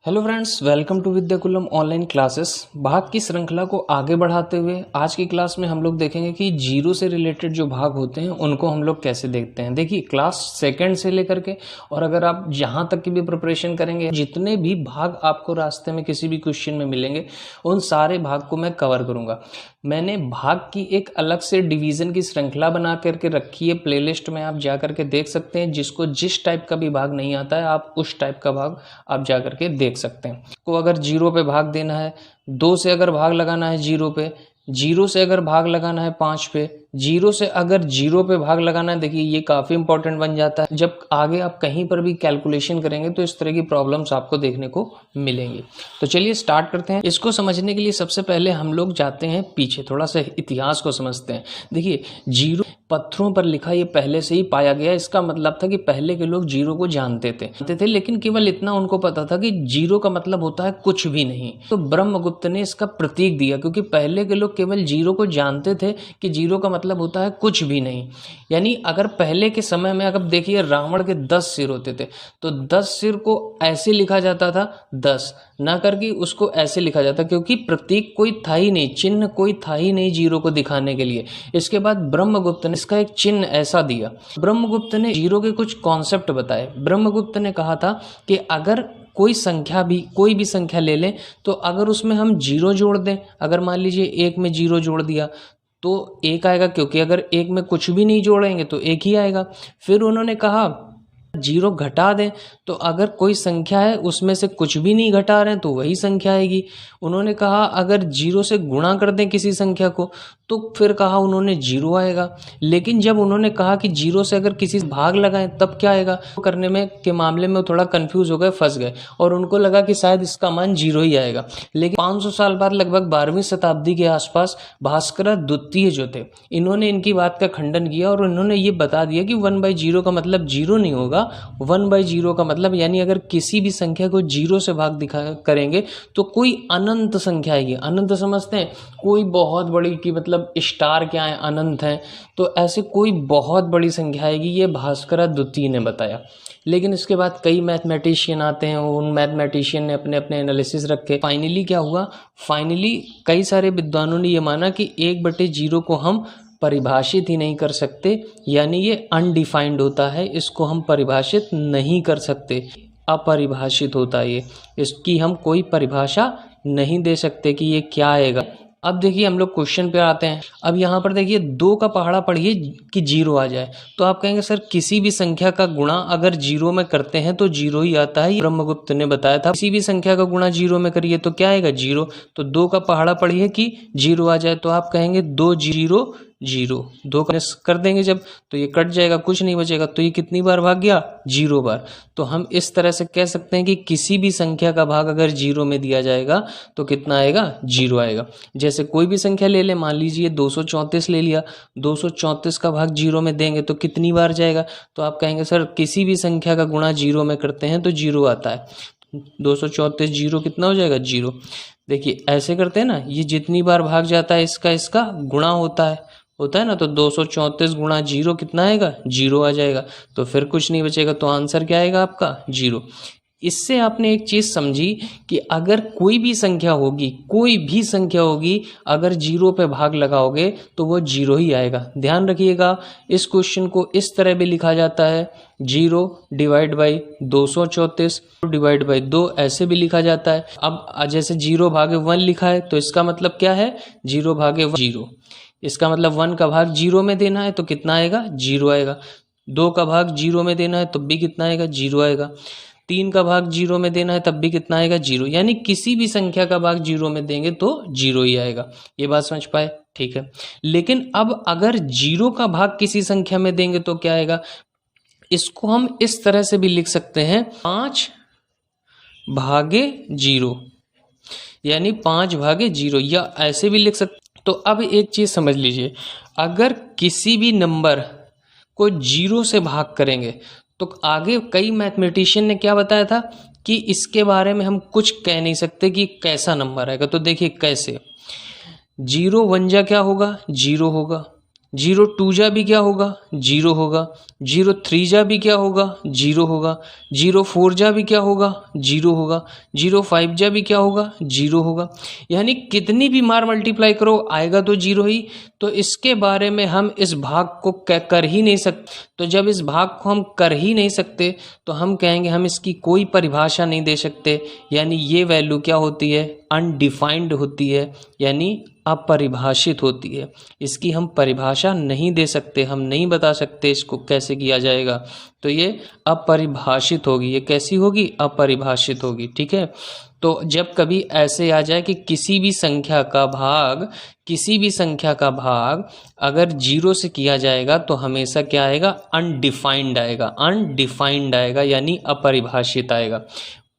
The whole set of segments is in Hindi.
Hello friends, welcome to Vidyakulam online classes. भाग की श्रृंखला को आगे बढ़ाते हुए आज की क्लास में हम लोग देखेंगे कि जीरो से रिलेटेड जो भाग होते हैं उनको हम लोग कैसे देखते हैं। देखिए, क्लास सेकंड से लेकर के और अगर आप जहां तक की भी प्रिपरेशन करेंगे, जितने भी भाग आपको रास्ते में किसी भी क्वेश्चन में मिलेंगे उन सारे भाग को मैं कवर करूंगा। मैंने भाग की एक अलग से डिवीज़न की श्रृंखला बना करके रखी है, प्लेलिस्ट में आप जा करके देख सकते हैं। जिसको जिस टाइप का भी भाग नहीं आता है आप उस टाइप का भाग आप जा करके देख सकते हैं। को अगर जीरो पे भाग देना है, दो से अगर भाग लगाना है जीरो पे, जीरो से अगर भाग लगाना है पाँच पे, जीरो से अगर जीरो पे भाग लगाना है, देखिए ये काफ़ी इंपॉर्टेंट बन जाता है। जब आगे आप कहीं पर भी कैलकुलेशन करेंगे तो इस तरह की प्रॉब्लम्स आपको देखने को मिलेंगी। तो चलिए स्टार्ट करते हैं। इसको समझने के लिए सबसे पहले हम लोग जाते हैं पीछे, थोड़ा सा इतिहास को समझते हैं। देखिए, जीरो पत्थरों पर लिखा ये पहले से ही पाया गया। इसका मतलब था कि पहले के लोग जीरो को जानते थे लेकिन केवल इतना उनको पता था कि जीरो का मतलब होता है कुछ भी नहीं। तो ब्रह्मगुप्त ने इसका प्रतीक दिया, क्योंकि पहले के लोग केवल जीरो को जानते थे कि जीरो का मतलब होता है कुछ भी नहीं। यानी अगर पहले के समय में अगर देखिए, रावण के 10 सिर होते थे तो 10 सिर को ऐसे लिखा जाता था, 10 ना करके उसको ऐसे लिखा जाता, क्योंकि प्रतीक कोई था ही नहीं, चिन्ह कोई था ही नहीं जीरो को दिखाने के लिए। इसके बाद ब्रह्मगुप्त ने इसका एक चिन्ह ऐसा दिया। ब्रह्मगुप्त ने जीरो के कुछ कॉन्सेप्ट बताए। ब्रह्मगुप्त ने कहा था कि अगर कोई भी संख्या ले लें तो अगर उसमें हम जीरो जोड़ दें, अगर मान लीजिए एक में जीरो जोड़ दिया तो एक आएगा, क्योंकि अगर एक में कुछ भी नहीं जोड़ेंगे तो एक ही आएगा। फिर उन्होंने कहा जीरो घटा दें, तो अगर कोई संख्या है उसमें से कुछ भी नहीं घटा रहे हैं तो वही संख्या आएगी। उन्होंने कहा अगर जीरो से गुणा कर दें किसी संख्या को तो फिर कहा उन्होंने जीरो आएगा। लेकिन जब उन्होंने कहा कि जीरो से अगर किसी भाग लगाएं तब क्या आएगा, तो करने में के मामले में थोड़ा कंफ्यूज हो गए, फंस गए और उनको लगा कि शायद इसका मान जीरो ही आएगा। लेकिन 500 साल बाद लगभग 12वीं शताब्दी के आसपास भास्कर द्वितीय जो थे, इन्होंने इनकी बात का खंडन किया और उन्होंने ये बता दिया कि 1/0 का मतलब जीरो नहीं होगा। 1/0 का मतलब यानी अगर किसी भी संख्या को जीरो से भाग करेंगे तो कोई अनंत संख्या आएगी। अनंत समझते हैं, कोई बहुत बड़ी की मतलब स्टार क्या है, अनंत है, तो ऐसे कोई बहुत बड़ी संख्या आएगी। ये भास्कर द्वितीय ने बताया। लेकिन इसके बाद कई मैथमेटिशियन आते हैं, उन मैथमेटिशियन ने अपने अपने एनालिसिस रखे। फाइनली क्या हुआ, फाइनली कई सारे विद्वानों ने ये माना कि 1/0 को हम परिभाषित ही नहीं कर सकते, यानी ये अनडिफाइंड होता है, इसको हम परिभाषित नहीं कर सकते, अपरिभाषित होता है ये, इसकी हम कोई परिभाषा नहीं दे सकते कि ये क्या आएगा। अब देखिए हम लोग क्वेश्चन पे आते हैं। अब यहाँ पर देखिए 2 का पहाड़ा पढ़िए कि जीरो आ जाए, तो आप कहेंगे सर किसी भी संख्या का गुणा अगर जीरो में करते हैं तो जीरो ही आता है, ब्रह्मगुप्त ने बताया था। किसी भी संख्या का गुणा जीरो में करिए तो क्या आएगा, जीरो। तो 2 का पहाड़ा पढ़िए कि जीरो आ जाए, तो आप कहेंगे 2 0 0, 2 कर देंगे जब तो ये कट जाएगा, कुछ नहीं बचेगा। तो ये कितनी बार भाग गया, 0 बार। तो हम इस तरह से कह सकते हैं कि किसी भी संख्या का भाग अगर जीरो में दिया जाएगा तो कितना आएगा, जीरो आएगा। जैसे कोई भी संख्या ले ले, मान लीजिए 234 ले लिया, 234 का भाग जीरो में देंगे तो कितनी बार जाएगा, तो आप कहेंगे सर किसी भी संख्या का गुणा जीरो में करते हैं तो जीरो आता है। 234 जीरो कितना हो जाएगा, जीरो। देखिए ऐसे करते हैं ना, ये जितनी बार भाग जाता है इसका गुणा होता है ना, तो 234 गुणा जीरो कितना आएगा, जीरो आ जाएगा। तो फिर कुछ नहीं बचेगा, तो आंसर क्या आएगा आपका, जीरो। इससे आपने एक चीज समझी कि अगर कोई भी संख्या होगी अगर जीरो पे भाग लगाओगे तो वो जीरो ही आएगा। ध्यान रखिएगा, इस क्वेश्चन को इस तरह भी लिखा जाता है, 0 डिवाइड बाई 234 डिवाइड बाई 2, ऐसे भी लिखा जाता है। अब जैसे 0 भागे 1 लिखा है तो इसका मतलब क्या है, 0 भागे 0, इसका मतलब 1 का भाग जीरो में देना है तो कितना आएगा, जीरो आएगा। 2 का भाग जीरो में देना है तब भी कितना आएगा, जीरो आएगा। 3 का भाग जीरो में देना है तब भी कितना आएगा, जीरो। यानी किसी भी संख्या का भाग जीरो में देंगे तो जीरो ही आएगा। ये बात समझ पाए, ठीक है। लेकिन अब अगर जीरो का भाग किसी संख्या में देंगे तो क्या आएगा, इसको हम इस तरह से भी लिख सकते हैं, 5 भागे 0, यानी 5 भागे 0, या ऐसे भी लिख सकते। तो अब एक चीज समझ लीजिए, अगर किसी भी नंबर को जीरो से भाग करेंगे तो आगे कई मैथमेटिशियन ने क्या बताया था कि इसके बारे में हम कुछ कह नहीं सकते कि कैसा नंबर आएगा। तो देखिए कैसे, 0 1 जा क्या होगा, 0 होगा, जीरो टू जा भी क्या होगा, जीरो होगा। जीरो थ्री जा भी क्या होगा, जीरो होगा। जीरो फोर जा भी क्या होगा, जीरो होगा। जीरो फाइव जा भी क्या होगा, जीरो होगा। यानी कितनी भी मार मल्टीप्लाई करो आएगा तो जीरो ही। तो इसके बारे में हम इस भाग को कर ही नहीं सकते। तो जब इस भाग को हम कर ही नहीं सकते तो हम कहेंगे हम इसकी कोई परिभाषा नहीं दे सकते, यानी ये वैल्यू क्या होती है, अनडिफाइंड होती है, यानी अपरिभाषित होती है। इसकी हम परिभाषा नहीं दे सकते, हम नहीं बता सकते इसको कैसे किया जाएगा। तो ये अपरिभाषित होगी। ये कैसी होगी, अपरिभाषित होगी। ठीक है। तो जब कभी ऐसे आ जाए कि किसी भी संख्या का भाग अगर जीरो से किया जाएगा तो हमेशा क्या आएगा, अनडिफाइंड आएगा। अनडिफाइंड आएगा यानी अपरिभाषित आएगा।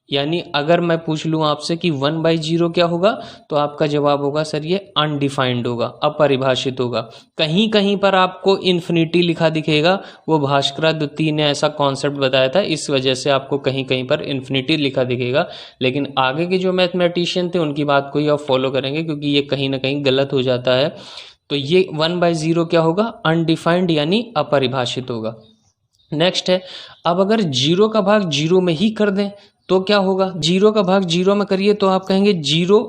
यानी अगर मैं पूछ लूँ आपसे कि 1/0 क्या होगा, तो आपका जवाब होगा सर ये अनडिफाइंड होगा, अपरिभाषित होगा। कहीं कहीं पर आपको इन्फिनिटी लिखा दिखेगा, वो भास्करादित्य ने ऐसा कॉन्सेप्ट बताया था, इस वजह से आपको कहीं कहीं पर इन्फिनिटी लिखा दिखेगा। लेकिन आगे के जो मैथमेटिशियन थे उनकी बात को ही आप फॉलो करेंगे, क्योंकि ये कहीं ना कहीं गलत हो जाता है। तो ये 1/0 क्या होगा, अनडिफाइंड यानी अपरिभाषित होगा। नेक्स्ट है, अब अगर जीरो का भाग जीरो में ही कर दें तो क्या होगा। जीरो का भाग जीरो में करिए तो आप कहेंगे जीरो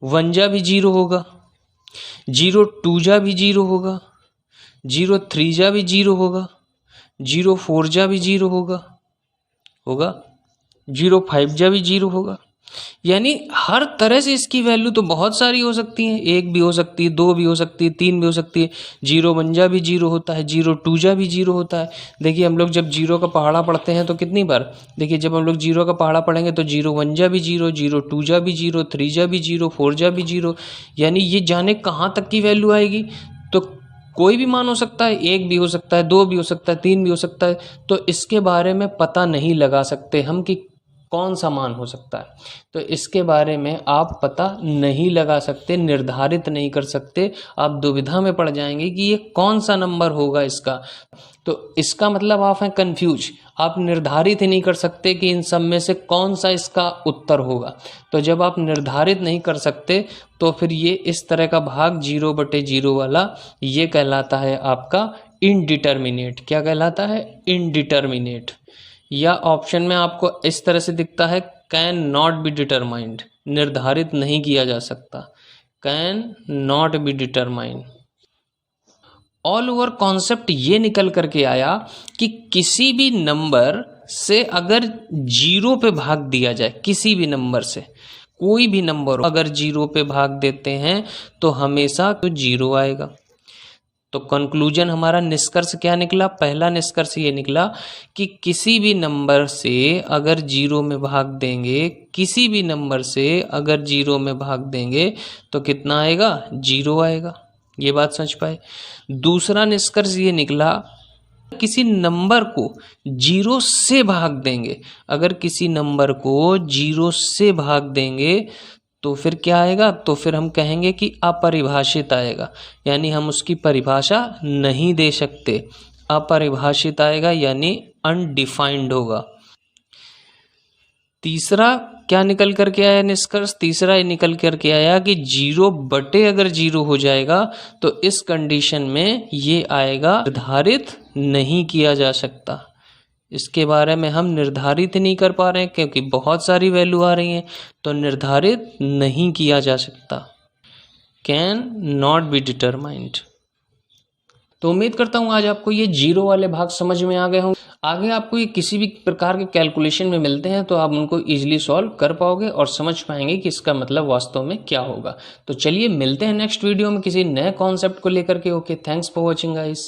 वन जा भी जीरो होगा, जीरो टू जा भी जीरो होगा, जीरो थ्री जा भी जीरो होगा, जीरो फोर जा भी जीरो होगा, जीरो फाइव जा भी जीरो होगा। यानी हर तरह से इसकी वैल्यू तो बहुत सारी हो सकती है, एक भी हो सकती है, दो भी हो सकती है, तीन भी हो सकती है। जीरो वन जा भी जीरो होता है, जीरो टू जा भी जीरो होता है। देखिए हम लोग जब जीरो का पहाड़ा पढ़ते हैं तो कितनी बार, देखिए जब हम लोग जीरो का पहाड़ा पढ़ेंगे तो जीरो वन जा भी जीरो, जीरो टू जा भी जीरो, थ्री जा भी जीरो, फोर जा भी जीरो। यानी ये जाने कहाँ तक की वैल्यू आएगी। तो कोई भी मान हो सकता है, एक भी हो सकता है, दो भी हो सकता है, तीन भी हो सकता है। तो इसके बारे में पता नहीं लगा सकते हम कि कौन सा मान हो सकता है। तो इसके बारे में आप पता नहीं लगा सकते, निर्धारित नहीं कर सकते। आप दुविधा में पड़ जाएंगे कि ये कौन सा नंबर होगा इसका। तो इसका मतलब आप हैं कंफ्यूज, आप निर्धारित ही नहीं कर सकते कि इन सब में से कौन सा इसका उत्तर होगा। तो जब आप निर्धारित नहीं कर सकते तो फिर ये इस तरह का भाग 0/0 वाला ये कहलाता है आपका इनडिटर्मिनेट। क्या कहलाता है, इनडिटर्मिनेट। या ऑप्शन में आपको इस तरह से दिखता है, कैन नॉट बी डिटरमाइंड, निर्धारित नहीं किया जा सकता, can not be determined. All over concept ये निकल करके आया कि किसी भी नंबर से अगर जीरो पे भाग दिया जाए, किसी भी नंबर से, कोई भी नंबर अगर जीरो पे भाग देते हैं तो हमेशा तो जीरो आएगा। तो कंक्लूजन हमारा निष्कर्ष क्या निकला, पहला निष्कर्ष ये निकला कि किसी भी नंबर से अगर जीरो में भाग देंगे, किसी भी नंबर से अगर जीरो में भाग देंगे तो कितना आएगा, जीरो आएगा। ये बात समझ पाए। दूसरा निष्कर्ष ये निकला, किसी नंबर को जीरो से भाग देंगे, अगर किसी नंबर को जीरो से भाग देंगे तो फिर क्या आएगा, तो फिर हम कहेंगे कि अपरिभाषित आएगा, यानी हम उसकी परिभाषा नहीं दे सकते। अपरिभाषित आएगा यानी अनडिफाइंड होगा। तीसरा क्या निकल करके आया निष्कर्ष, तीसरा ये निकल करके आया कि 0/, अगर जीरो हो जाएगा तो इस कंडीशन में ये आएगा निर्धारित नहीं किया जा सकता। इसके बारे में हम निर्धारित नहीं कर पा रहे हैं क्योंकि बहुत सारी वैल्यू आ रही हैं, तो निर्धारित नहीं किया जा सकता, कैन नॉट बी डिटरमाइंड। तो उम्मीद करता हूँ आज आपको ये जीरो वाले भाग समझ में आ गए होंगे। आगे आपको ये किसी भी प्रकार के कैलकुलेशन में मिलते हैं तो आप उनको इजीली सॉल्व कर पाओगे और समझ पाएंगे कि इसका मतलब वास्तव में क्या होगा। तो चलिए मिलते हैं नेक्स्ट वीडियो में किसी नए कॉन्सेप्ट को लेकर के। Okay, thanks for watching guys.